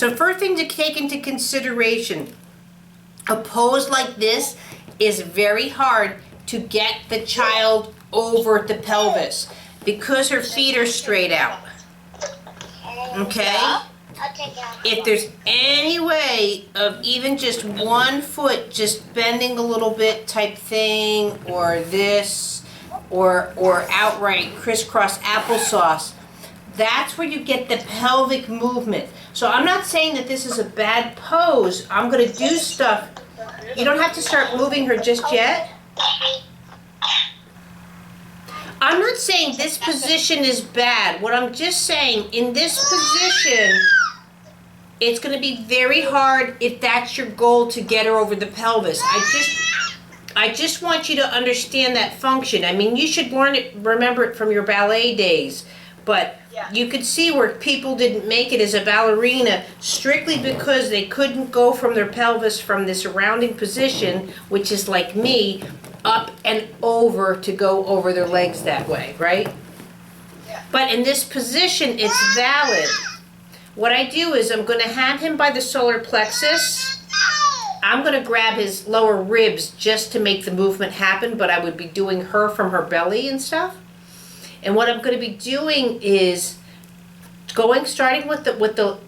So first thing to take into consideration, a pose like this is very hard to get the child over the pelvis because her feet are straight out. Okay? If there's any way of even just one foot just bending a little bit type thing, or this, or outright crisscross applesauce, that's where you get the pelvic movement. So I'm not saying that this is a bad pose. I'm going to do stuff. You don't have to start moving her just yet. I'm not saying this position is bad. What I'm just saying, in this position, it's going to be very hard if that's your goal to get her over the pelvis. I just want you to understand that function. I mean, you should learn it, remember it from your ballet days. But you could see where people didn't make it as a ballerina strictly because they couldn't go from their pelvis from this rounding position, which is like me, up and over to go over their legs that way, right? Yeah. But in this position, it's valid. What I do is I'm going to have him by the solar plexus. I'm going to grab his lower ribs just to make the movement happen, but I would be doing her from her belly and stuff. And what I'm going to be doing is starting with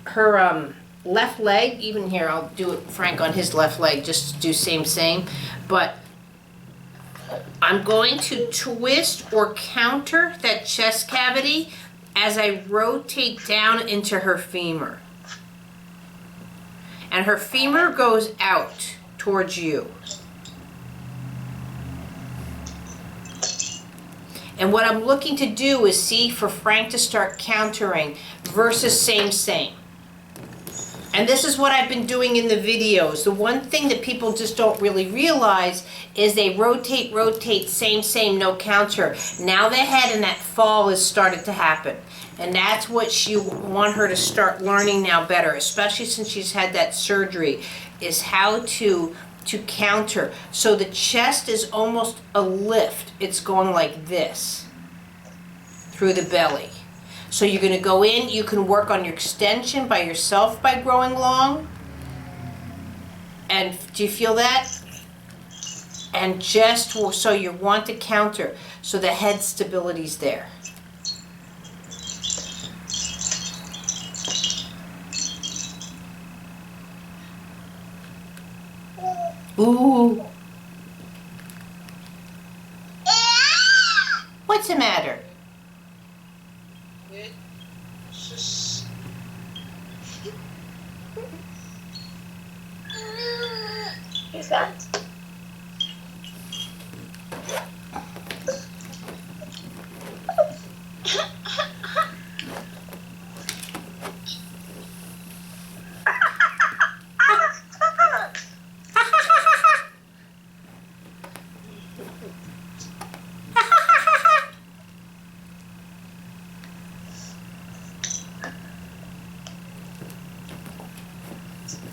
her left leg. Even here, I'll do it, Frank, on his left leg, just to do same. But I'm going to twist or counter that chest cavity as I rotate down into her femur. And her femur goes out towards you. And what I'm looking to do is see for Frank to start countering versus same. And this is what I've been doing in the videos. The one thing that people just don't really realize is they rotate, same, no counter. Now the head and that fall has started to happen. And that's what you want her to start learning now better, especially since she's had that surgery, is how to counter. So the chest is almost a lift. It's going like this through the belly. So you're going to go in, you can work on your extension by yourself by growing long. And do you feel that? And just so you want to counter, so the head stability's there. Ooh. What's the matter? Who's that?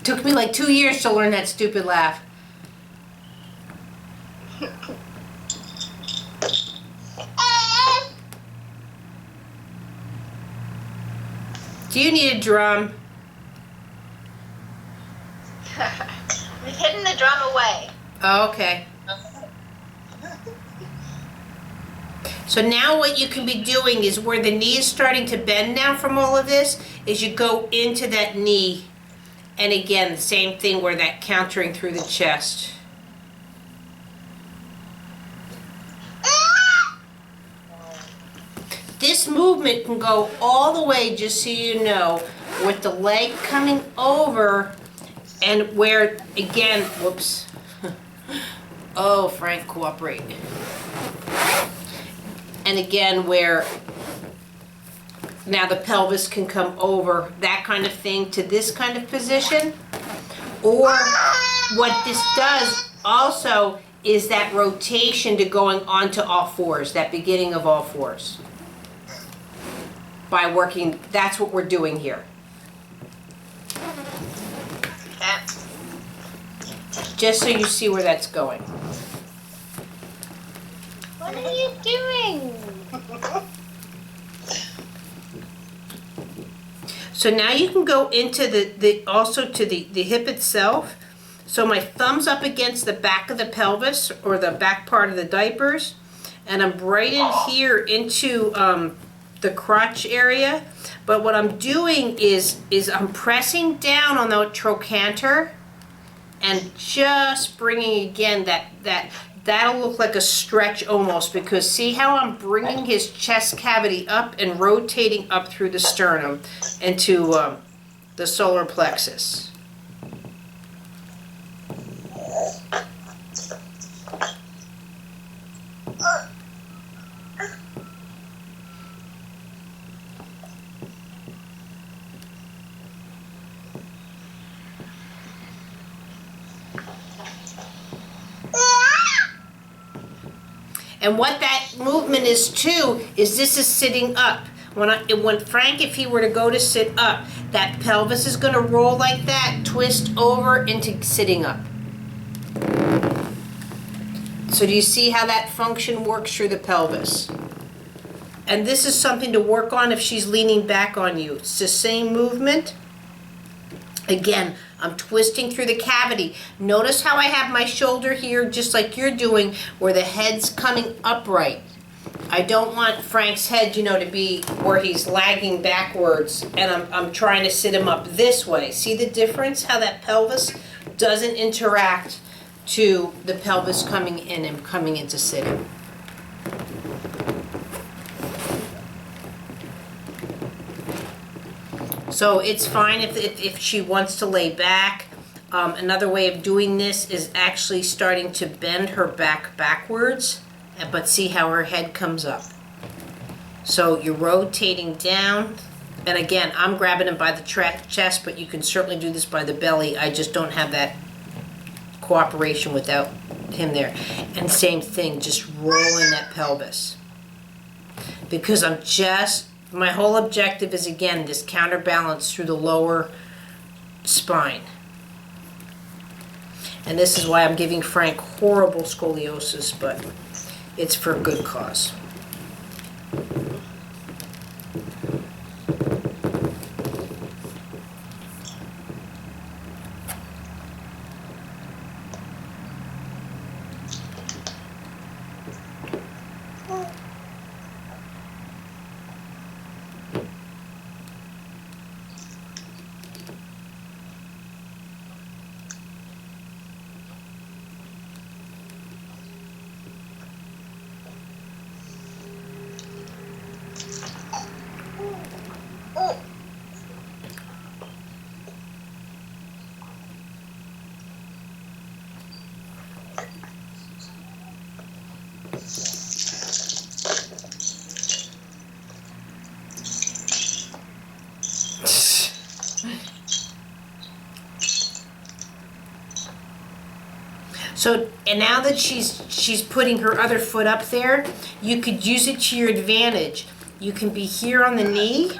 Took me like 2 years to learn that stupid laugh. Do you need a drum? We've hidden the drum away. Oh, okay. So now what you can be doing is where the knee is starting to bend now from all of this, is you go into that knee. And again, the same thing where that countering through the chest. This movement can go all the way, just so you know, with the leg coming over and where, again, whoops. Oh, Frank, cooperate. And again, where now the pelvis can come over, that kind of thing, to this kind of position. Or what this does also is that rotation to going onto all fours, that beginning of all fours. By working, that's what we're doing here. Just so you see where that's going. What are you doing? So now you can go into also to the hip itself. So my thumb's up against the back of the pelvis or the back part of the diapers, and I'm right in here into the crotch area. But what I'm doing is I'm pressing down on the trochanter and just bringing again that'll look like a stretch almost, because see how I'm bringing his chest cavity up and rotating up through the sternum into the solar plexus. And what that movement is too, is this is sitting up. When Frank, if he were to go to sit up, that pelvis is gonna roll like that, twist over into sitting up. So do you see how that function works through the pelvis? And this is something to work on if she's leaning back on you. It's the same movement. Again, I'm twisting through the cavity. Notice how I have my shoulder here, just like you're doing, where the head's coming upright. I don't want Frank's head, to be where he's lagging backwards, and I'm trying to sit him up this way. See the difference? How that pelvis doesn't interact to the pelvis coming in and coming into sitting. So it's fine if she wants to lay back. Another way of doing this is actually starting to bend her back backwards, but see how her head comes up. So you're rotating down, and again, I'm grabbing him by the chest, but you can certainly do this by the belly. I just don't have that cooperation without him there. And same thing, just rolling that pelvis. Because my whole objective is, again, this counterbalance through the lower spine. And this is why I'm giving Frank horrible scoliosis, but it's for a good cause. So, and now that she's putting her other foot up there, you could use it to your advantage. You can be here on the knee,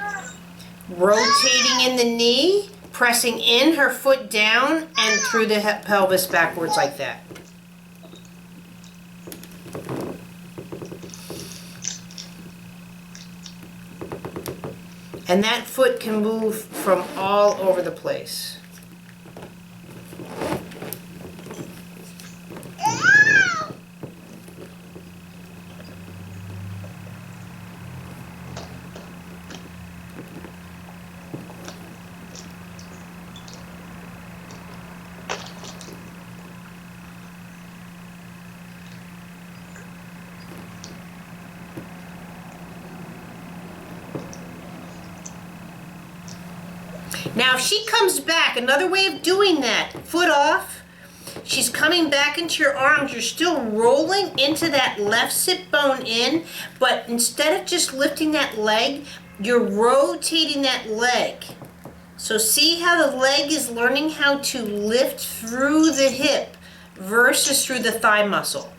rotating in the knee, pressing in her foot down and through the pelvis backwards like that. And that foot can move from all over the place. Now, if she comes back, another way of doing that, foot off, she's coming back into your arms, you're still rolling into that left sit bone in, but instead of just lifting that leg, you're rotating that leg. So see how the leg is learning how to lift through the hip versus through the thigh muscle.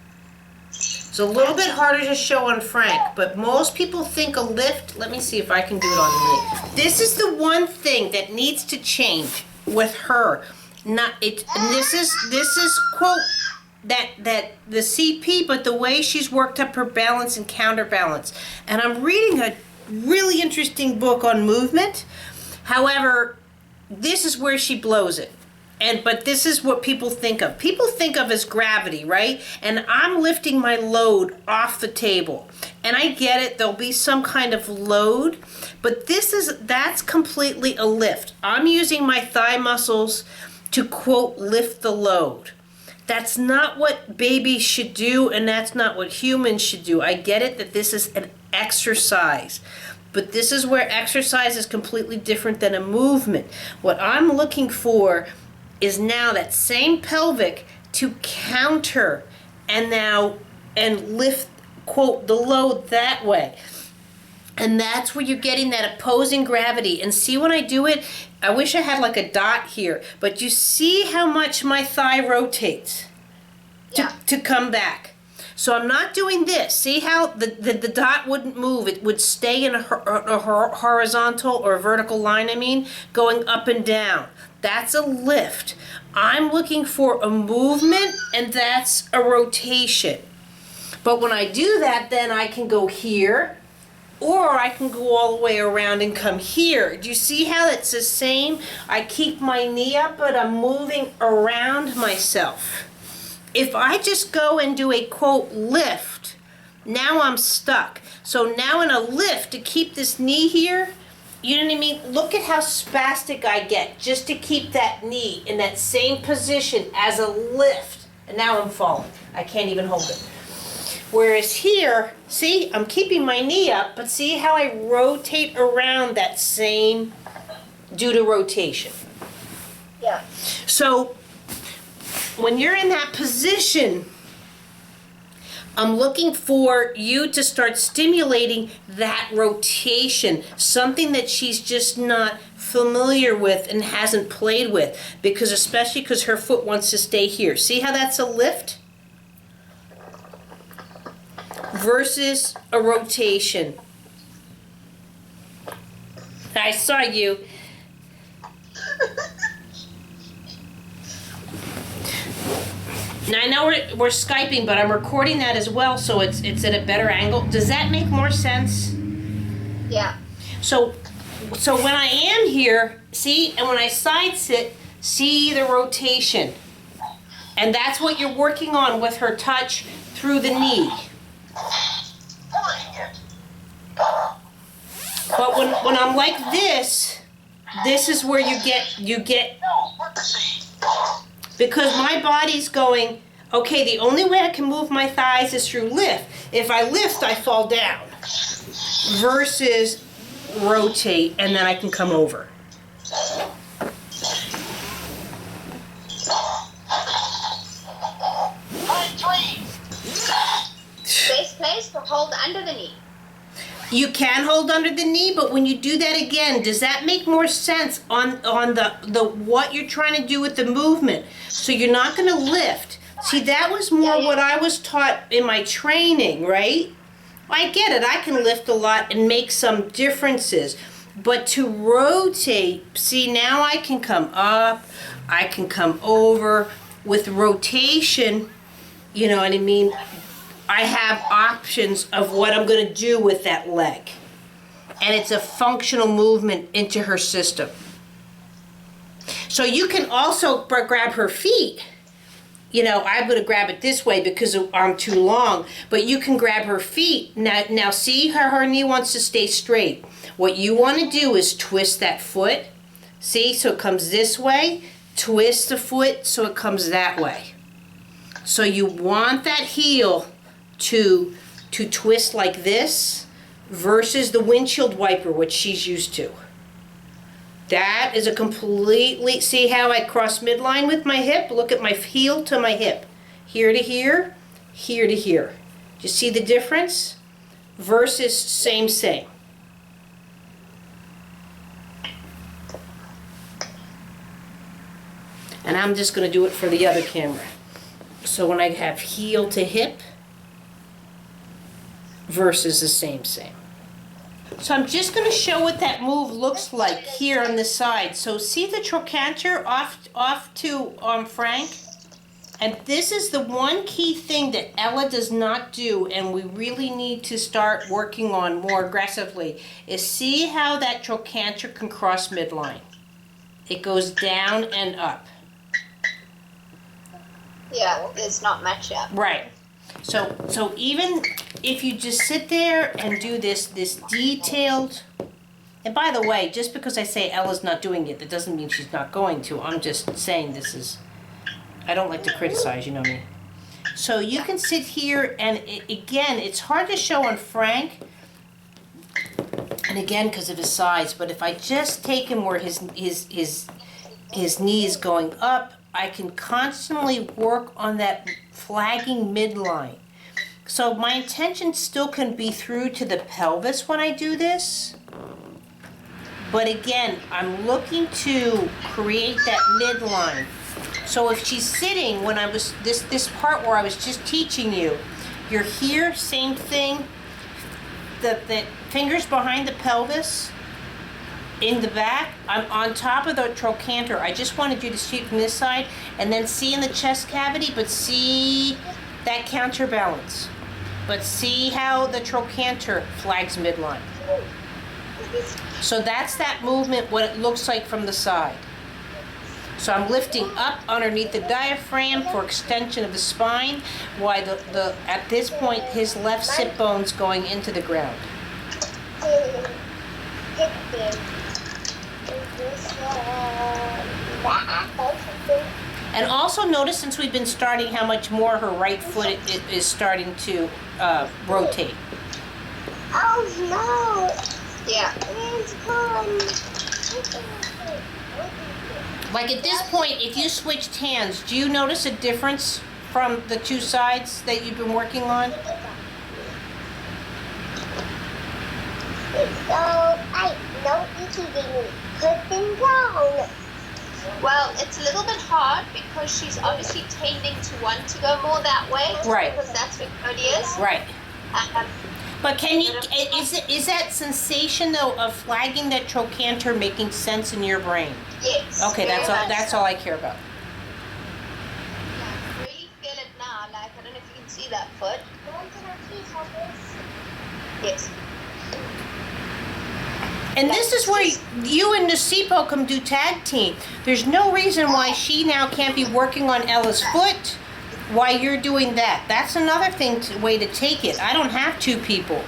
It's a little bit harder to show on Frank, but most people think a lift, let me see if I can do it on me. This is the one thing that needs to change with her. This is quote that the CP, but the way she's worked up her balance and counterbalance. And I'm reading a really interesting book on movement. However, this is where she blows it. But this is what people think of. People think of as gravity, right? And I'm lifting my load off the table. And I get it, there'll be some kind of load, but that's completely a lift. I'm using my thigh muscles to, quote, lift the load. That's not what babies should do, and that's not what humans should do. I get it that this is an exercise, but this is where exercise is completely different than a movement. What I'm looking for is now that same pelvic to counter and lift, quote, the load that way. And that's where you're getting that opposing gravity. And see when I do it, I wish I had like a dot here, but you see how much my thigh rotates to come back. So I'm not doing this. See how the dot wouldn't move. It would stay in a horizontal or vertical line, going up and down. That's a lift. I'm looking for a movement, and that's a rotation. But when I do that, then I can go here, or I can go all the way around and come here. Do you see how it's the same? I keep my knee up, but I'm moving around myself. If I just go and do a, quote, lift, now I'm stuck. So now in a lift, to keep this knee here, you know what I mean? Look at how spastic I get just to keep that knee in that same position as a lift. And now I'm falling. I can't even hold it. Whereas here, see, I'm keeping my knee up, but see how I rotate around that same due to rotation. Yeah. So when you're in that position, I'm looking for you to start stimulating that rotation, something that she's just not familiar with and hasn't played with, especially because her foot wants to stay here. See how that's a lift versus a rotation. I saw you. Now I know we're Skyping, but I'm recording that as well, so it's at a better angle. Does that make more sense? Yeah. So when I am here, see, and when I side sit, see the rotation. And that's what you're working on with her touch through the knee. But when I'm like this is where you get because my body's going, okay, the only way I can move my thighs is through lift. If I lift, I fall down. Versus rotate, and then I can come over. Base place to hold under the knee. You can hold under the knee, but when you do that again, does that make more sense on the what you're trying to do with the movement? So you're not going to lift. See, that was more what I was taught in my training, right? I get it. I can lift a lot and make some differences. But to rotate, see, now I can come up, I can come over. With rotation, you know what I mean? I have options of what I'm going to do with that leg. And it's a functional movement into her system. So you can also grab her feet. You know, I'm going to grab it this way because I'm too long. But you can grab her feet. Now see how her knee wants to stay straight. What you want to do is twist that foot. See, so it comes this way. Twist the foot so it comes that way. So you want that heel to twist like this versus the windshield wiper, which she's used to. That is a completely, see how I cross midline with my hip? Look at my heel to my hip. Here to here, here to here. Do you see the difference? Versus same. And I'm just going to do it for the other camera. So when I have heel to hip versus the same. So I'm just going to show what that move looks like here on the side. So see the trochanter off to Frank? And this is the one key thing that Ella does not do, and we really need to start working on more aggressively, is see how that trochanter can cross midline. It goes down and up. Yeah, well, there's not much yet. Right. So even if you just sit there and do this detailed, and by the way, just because I say Ella's not doing it, that doesn't mean she's not going to. I'm just saying this is, I don't like to criticize, you know me. So you can sit here and again, it's hard to show on Frank, and again because of his size, but if I just take him where his knee is going up, I can constantly work on that flagging midline. So my intention still can be through to the pelvis when I do this. But again, I'm looking to create that midline. So if she's sitting, when I was, this part where I was just teaching you, you're here, same thing, the fingers behind the pelvis, in the back, I'm on top of the trochanter. I just wanted you to see it from this side, and then see in the chest cavity, but see that counterbalance. But see how the trochanter flags midline. So that's that movement, what it looks like from the side. So I'm lifting up underneath the diaphragm for extension of the spine, while at this point his left sit bone's going into the ground. And also notice, since we've been starting, how much more her right foot is starting to rotate. Oh no! Yeah. It's gone. Like at this point, if you switched hands, do you notice a difference from the two sides that you've been working on? So I know eating put them down. Well, it's a little bit hard because she's obviously tending to want to go more that way. Right. Because that's where Cody is. Right. Um, But can you, is that sensation though of flagging that trochanter making sense in your brain? yes. Okay, very much that's so. all I care about. Yeah, I really feel it now. Like, I don't know if you can see that foot. Yes. And this is where you and Nasipo can do tag team. There's no reason why she now can't be working on Ella's foot while you're doing that. That's another way to take it. I don't have two people,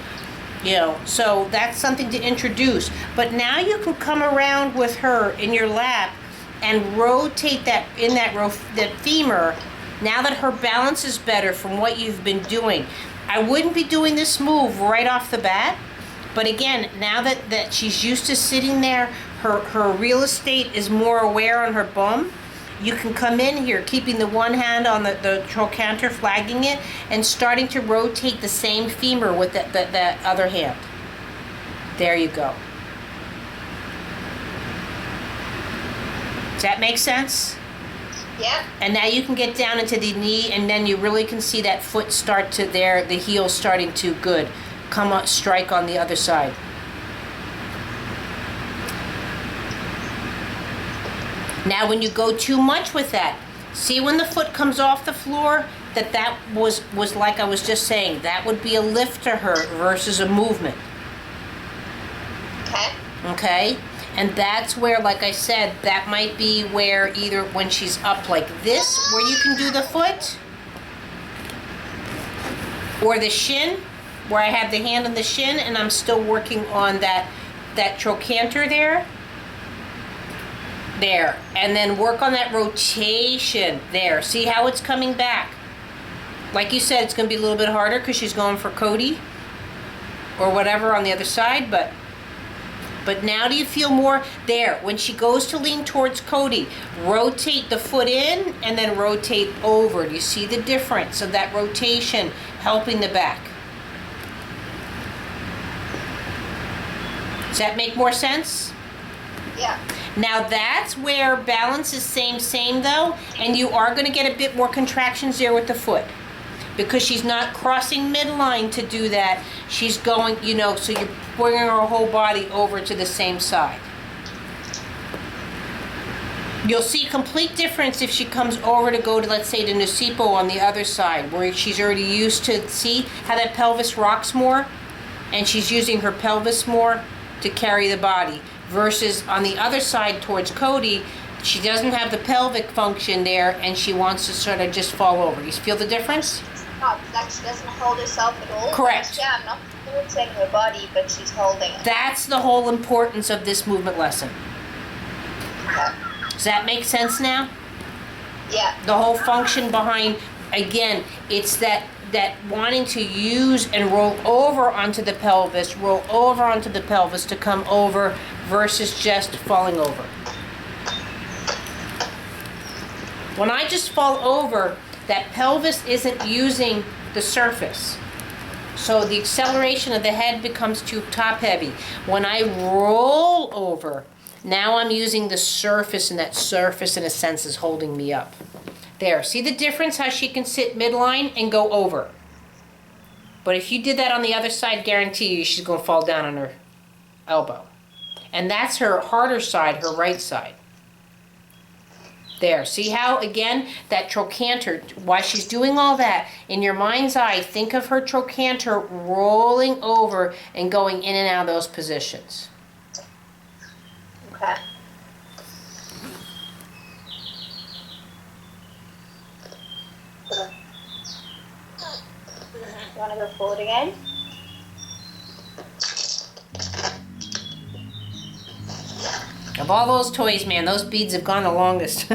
you know, so that's something to introduce. But now you can come around with her in your lap and rotate that that femur. Now that her balance is better from what you've been doing, I wouldn't be doing this move right off the bat. But again, now that she's used to sitting there, her real estate is more aware on her bum. You can come in here, keeping the one hand on the trochanter, flagging it, and starting to rotate the same femur with that other hand. There you go. Does that make sense? Yeah. And now you can get down into the knee, and then you really can see that foot start to there, the heel starting to come up, strike on the other side. Now when you go too much with that, see when the foot comes off the floor, that was like I was just saying, that would be a lift to her versus a movement. Okay. Okay? And that's where, like I said, that might be where either when she's up like this, where you can do the foot, or the shin, where I have the hand on the shin and I'm still working on that trochanter there. There. And then work on that rotation there. See how it's coming back? Like you said, it's going to be a little bit harder because she's going for Cody or whatever on the other side, but now do you feel more there? When she goes to lean towards Cody, rotate the foot in and then rotate over. Do you see the difference of that rotation helping the back? Does that make more sense? Yeah. Now that's where balance is same though, and you are going to get a bit more contractions there with the foot. Because she's not crossing midline to do that. She's going, you know, so you're bringing her whole body over to the same side. You'll see complete difference if she comes over to go to, let's say, to Nasipo on the other side, where she's already used to, see how that pelvis rocks more? And she's using her pelvis more to carry the body. Versus on the other side towards Cody, she doesn't have the pelvic function there and she wants to sort of just fall over. You feel the difference? Not like she doesn't hold herself at all. Correct. Yeah, I'm not supporting her body, but she's holding it. That's the whole importance of this movement lesson. Okay. Does that make sense now? Yeah. The whole function behind, again, it's that wanting to use and roll over onto the pelvis to come over versus just falling over. When I just fall over, that pelvis isn't using the surface. So the acceleration of the head becomes too top heavy. When I roll over, now I'm using the surface, and that surface in a sense is holding me up. There, see the difference how she can sit midline and go over. But if you did that on the other side, guarantee you she's going to fall down on her elbow. And that's her harder side, her right side. There, see how, again, that trochanter, while she's doing all that, in your mind's eye, think of her trochanter rolling over and going in and out of those positions. Okay. You want to go forward again? Of all those toys, man, those beads have gone the longest.